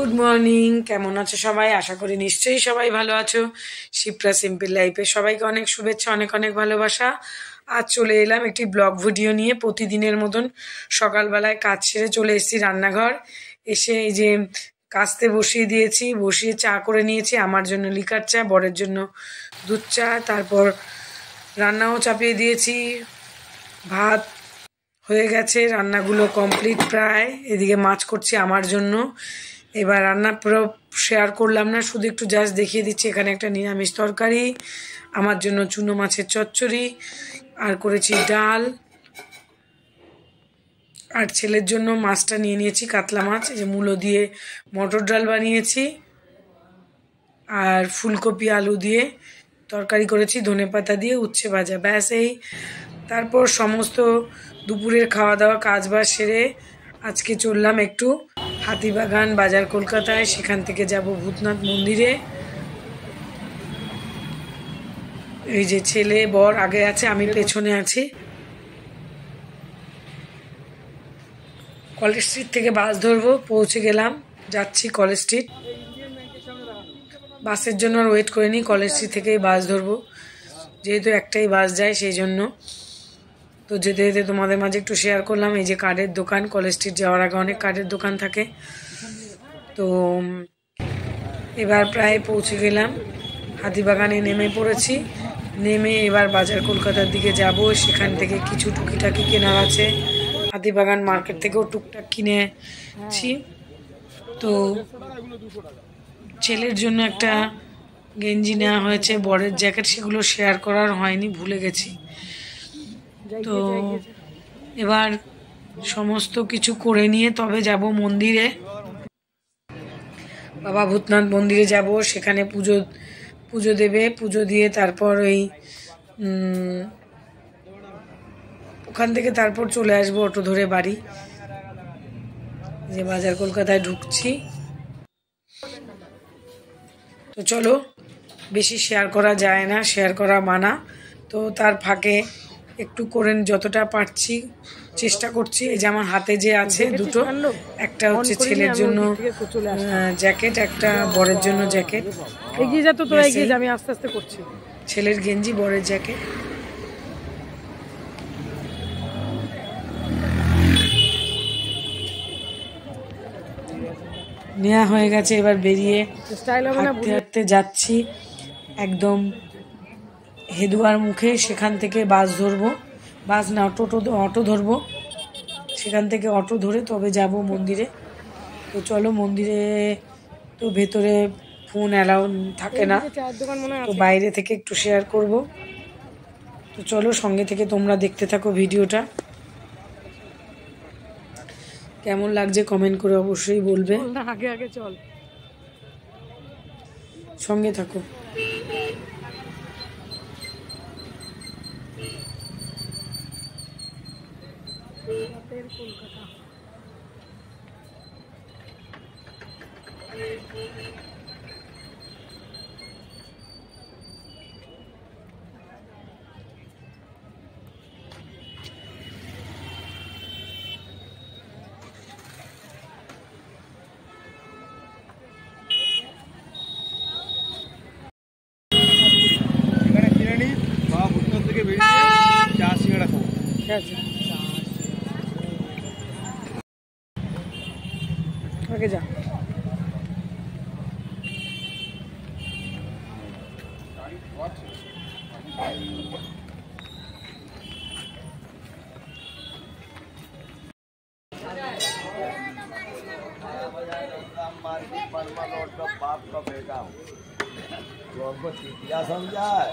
Good morning, কেমন আছো সবাই? আশা করি নিশ্চয়ই সবাই ভালো আছো। শিপ্রা সিম্পল লাইফে সবাইকে অনেক শুভেচ্ছা, অনেক অনেক ভালোবাসা। আজ চলে এলাম একটি ব্লগ ভিডিও নিয়ে। প্রতিদিনের মতন সকালবেলায় কাজ সেরে চলে এসেছি রান্নাঘর। এসে এই যে কাস্তে বসিয়ে দিয়েছি, বসিয়ে চা করে নিয়েছি। আমার জন্য লিকার চা, বরের জন্য দুধ চা। তারপর রান্নাও চাপিয়ে দিয়েছি। ভাত হয়ে গেছে, রান্নাগুলো কমপ্লিট প্রায়। এদিকে মাছ করছি আমার জন্য। এবার রান্না পুরো শেয়ার করলাম না, শুধু একটু জাস্ট দেখিয়ে দিচ্ছি। এখানে একটা নিরামিষ তরকারি, আমার জন্য চুনো মাছের চচ্চড়ি, আর করেছি ডাল, আর ছেলের জন্য মাছটা নিয়ে নিয়েছি, কাতলা মাছ। এই যে মূলো দিয়ে মটর ডাল বানিয়েছি, আর ফুলকপি আলু দিয়ে তরকারি করেছি, ধনেপাতা দিয়ে উচ্ছে ভাজা, ব্যাস এই। তারপর সমস্ত দুপুরের খাওয়া দাওয়া কাজবাজ সেরে আজকে চললাম একটু হাতিবাগান বাজার কলকাতায়। সেখান থেকে যাব ভূতনাথ মন্দিরে। এই যে ছেলে বর আগে আছে, আমি পেছনে আছি। কলেজ স্ট্রিট থেকে বাস ধরবো, পৌঁছে গেলাম, যাচ্ছি কলেজ স্ট্রিট। বাসের জন্য আর ওয়েট করিনি, কলেজ স্ট্রিট থেকেই বাস ধরবো, যেহেতু একটাই বাস যায় সেই জন্য। তো যেতে যেতে তোমাদের মাঝে একটু শেয়ার করলাম। এই যে কার্ডের দোকান, কলেজ স্ট্রিট যাওয়ার আগে অনেক কার্ডের দোকান থাকে। তো এবার প্রায় পৌঁছে গেলাম, হাতিবাগানে নেমে পড়েছি। নেমে এবার বাজার কলকাতার দিকে যাব। সেখান থেকে কিছু টুকিটাকি কেনার আছে, হাতিবাগান মার্কেট থেকেও টুকটাক কিনেছি। তো ছেলের জন্য একটা গেঞ্জি নেওয়া হয়েছে, বরের জ্যাকেট, সেগুলো শেয়ার করার হয়নি, ভুলে গেছি। তো এবার সমস্ত কিছু করে নিয়ে তবে যাব মন্দিরে, বাবা ভূতনাথ মন্দিরে যাব। সেখানে পুজো দেবে, পুজো দিয়ে তারপর ওই ওখান থেকে তারপর চলে আসবো অটো ধরে বাড়ি। যে বাজার কলকাতায় ঢুকছি। তো চলো, বেশি শেয়ার করা যায় না, শেয়ার করা মানা। তো তার ফাঁকে একটু করে যতটা পারছি চেষ্টা করছি। এই যে আমার হাতে যে আছে দুটো, একটা হচ্ছে ছেলের জন্য জ্যাকেট, একটা বরের জন্য জ্যাকেট। এগিয়ে যা তো, তোরা এগিয়ে যা, আমি আস্তে আস্তে করছি। ছেলের গেঞ্জি, বরের জ্যাকেট। নেওয়া হয়ে গেছে। এবার বেরিয়ে হাঁটতে হাঁটতে যাচ্ছি একদম হেদুয়ার মুখে। সেখান থেকে বাস ধরবো, বাস না অটো ধরবো। সেখান থেকে অটো ধরে তবে যাব মন্দিরে। তো চলো, মন্দিরে তো ভেতরে ফোন অ্যালাউ থাকে না, তো বাইরে থেকে একটু শেয়ার করব। তো চলো, সঙ্গে থেকে তোমরা দেখতে থাকো ভিডিওটা। কেমন লাগছে কমেন্ট করে অবশ্যই বলবে। আগে আগে চল, সঙ্গে থাকো। কলকাতা আগে যা। बाप का बेटा तो हमको चीटिया समझाए।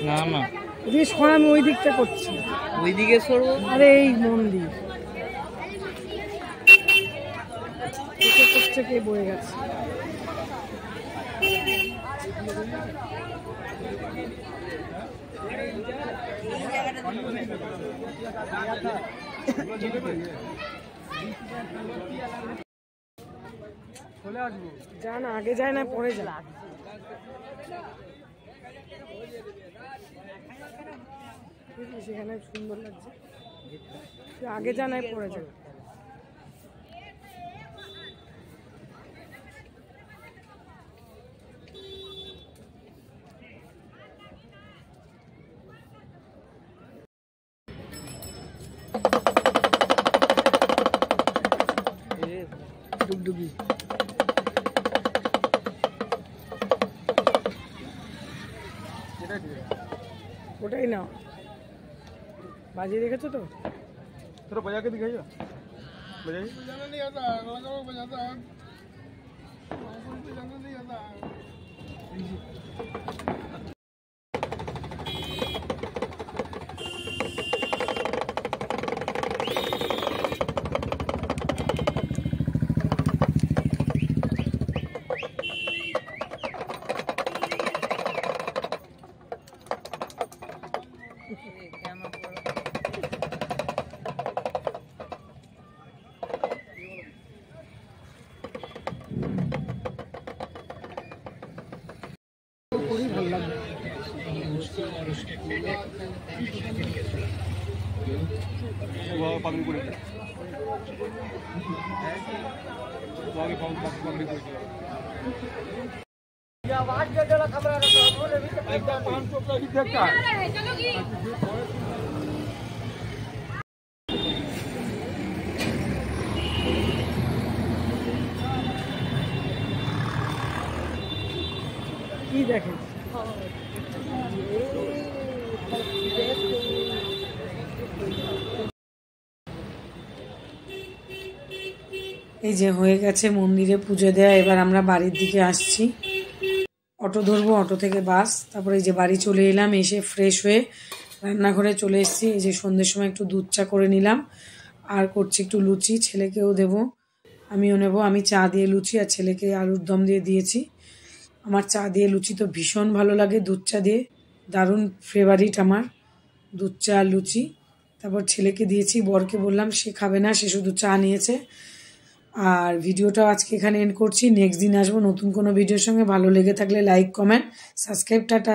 না না, এদিকে সর, আমি ওই দিকটা করছি। ওই দিকে সরবো? আরে এই মন্দির কে বয়ে গেছে। যা না, আগে যায় না পরে যা। সেখানে সুন্দর লাগছে, আগে যা নাই পরে যা। ডুগডুগি ওটাই না, बाजी देखो तो थोड़ा बजा के दिखाइए बजाइए बजाना नहीं आता बजाता है बजाना नहीं आता पागल করে आगे पागल করে या आवाज के जरा खबर आ रहा है बोले भी एकदम 500 का ही देखता है चलोगी की देखें এই যে হয়ে গেছে মন্দিরে পুজো দেয়া। এবার আমরা বাড়ির দিকে আসছি, অটো ধরবো, অটো থেকে বাস, তারপরে এই যে বাড়ি চলে এলাম। এসে ফ্রেশ হয়ে রান্নাঘরে চলে এসেছি। এই যে সন্ধ্যের সময় একটু দুধ চা করে নিলাম, আর করছি একটু লুচি, ছেলেকেও দেব, আমিও নেব। আমি চা দিয়ে লুচি আর ছেলেকে আলুর দম দিয়ে দিয়েছি। আমার চা দিয়ে লুচি তো ভীষণ ভালো লাগে, দুধ চা দিয়ে দারুণ ফেভারিট আমার দুধ চা আর লুচি। তারপর ছেলেকে দিয়েছি, বরকে বললাম, সে খাবে না, সে শুধু চা নিয়েছে। আর ভিডিওটা আজকে এখানে এন্ড করছি, নেক্সট দিন আসবো নতুন কোনো ভিডিওর সঙ্গে। ভালো লেগে থাকলে লাইক, কমেন্ট, সাবস্ক্রাইব, টাটা।